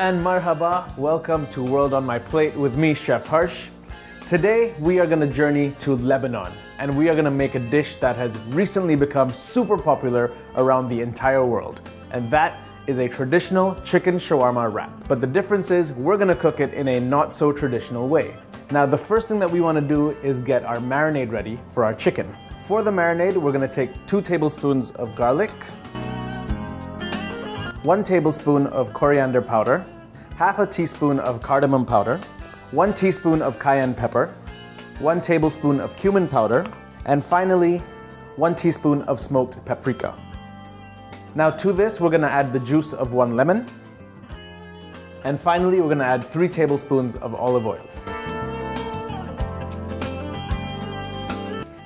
and marhaba, welcome to World on My Plate with me, Chef Harsh. Today we are going to journey to Lebanon and we are going to make a dish that has recently become super popular around the entire world, and that is a traditional chicken shawarma wrap. But the difference is we're going to cook it in a not so traditional way. Now the first thing that we want to do is get our marinade ready for our chicken. For the marinade, we're going to take 2 tablespoons of garlic, 1 tablespoon of coriander powder, half a teaspoon of cardamom powder, 1 teaspoon of cayenne pepper, 1 tablespoon of cumin powder, and finally 1 teaspoon of smoked paprika. Now to this, we're going to add the juice of 1 lemon, and finally we're going to add 3 tablespoons of olive oil.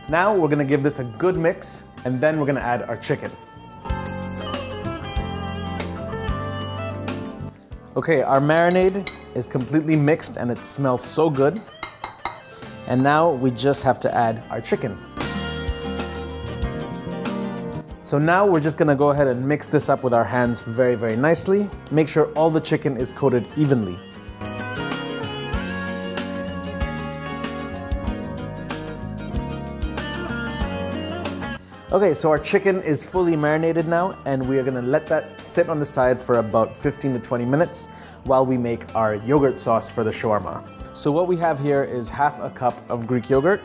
Now we're going to give this a good mix, and then we're going to add our chicken. Okay, our marinade is completely mixed and it smells so good. And now we just have to add our chicken. So now we're just gonna go ahead and mix this up with our hands very, very nicely. Make sure all the chicken is coated evenly. Okay, so our chicken is fully marinated now, and we are gonna let that sit on the side for about 15 to 20 minutes while we make our yogurt sauce for the shawarma. So what we have here is half a cup of Greek yogurt,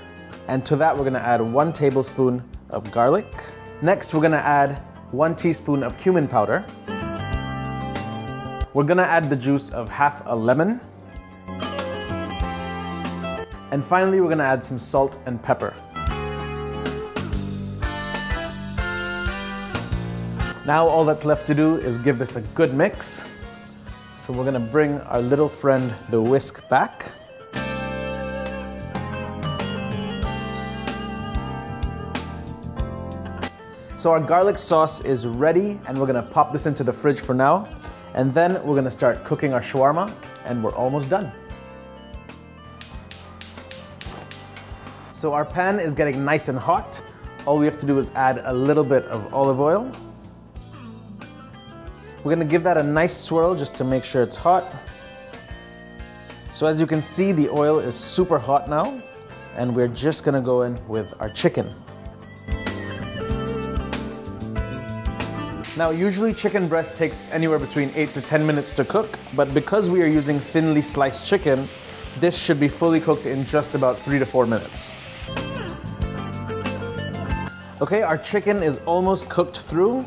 and to that we're gonna add 1 tablespoon of garlic. Next, we're gonna add 1 teaspoon of cumin powder. We're gonna add the juice of half a lemon. And finally, we're gonna add some salt and pepper. Now all that's left to do is give this a good mix. So we're gonna bring our little friend, the whisk, back. So our garlic sauce is ready, and we're gonna pop this into the fridge for now. And then we're gonna start cooking our shawarma, and we're almost done. So our pan is getting nice and hot. All we have to do is add a little bit of olive oil. We're gonna give that a nice swirl just to make sure it's hot. So as you can see, the oil is super hot now, and we're just gonna go in with our chicken. Now usually chicken breast takes anywhere between 8 to 10 minutes to cook, but because we are using thinly sliced chicken, this should be fully cooked in just about 3 to 4 minutes. Okay, our chicken is almost cooked through.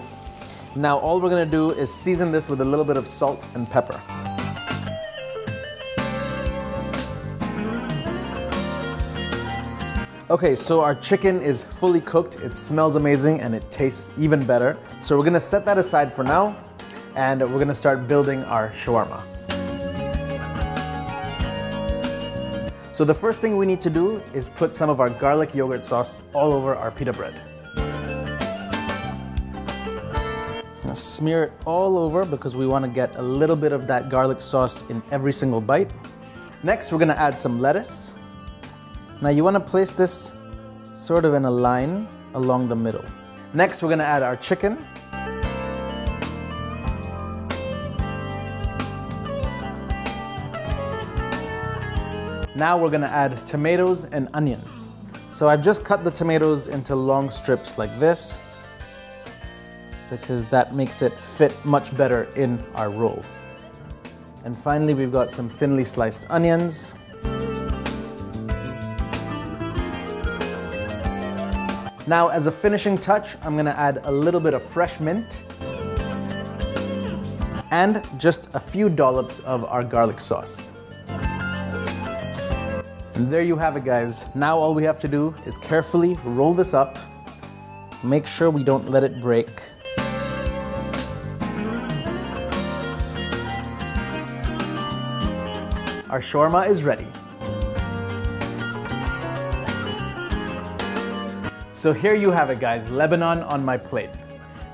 Now all we're gonna do is season this with a little bit of salt and pepper. Okay, so our chicken is fully cooked, it smells amazing, and it tastes even better. So we're gonna set that aside for now, and we're gonna start building our shawarma. So the first thing we need to do is put some of our garlic yogurt sauce all over our pita bread. Smear it all over because we want to get a little bit of that garlic sauce in every single bite. Next, we're going to add some lettuce. Now you want to place this sort of in a line along the middle. Next, we're going to add our chicken. Now we're going to add tomatoes and onions. So I've just cut the tomatoes into long strips like this, because that makes it fit much better in our roll. And finally, we've got some thinly sliced onions. Now, as a finishing touch, I'm gonna add a little bit of fresh mint and just a few dollops of our garlic sauce. And there you have it, guys. Now all we have to do is carefully roll this up, make sure we don't let it break. Our shawarma is ready. So here you have it, guys, Lebanon on my plate.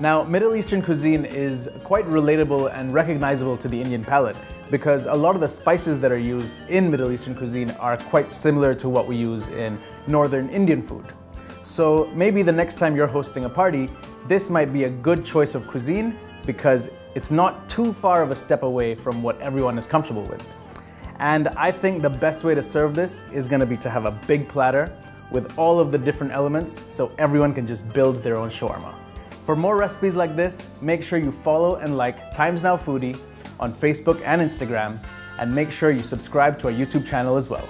Now, Middle Eastern cuisine is quite relatable and recognizable to the Indian palate because a lot of the spices that are used in Middle Eastern cuisine are quite similar to what we use in Northern Indian food. So maybe the next time you're hosting a party, this might be a good choice of cuisine because It's not too far of a step away from what everyone is comfortable with. And I think the best way to serve this is gonna be to have a big platter with all of the different elements so everyone can just build their own shawarma. For more recipes like this, make sure you follow and like Times Now Foodie on Facebook and Instagram, and make sure you subscribe to our YouTube channel as well.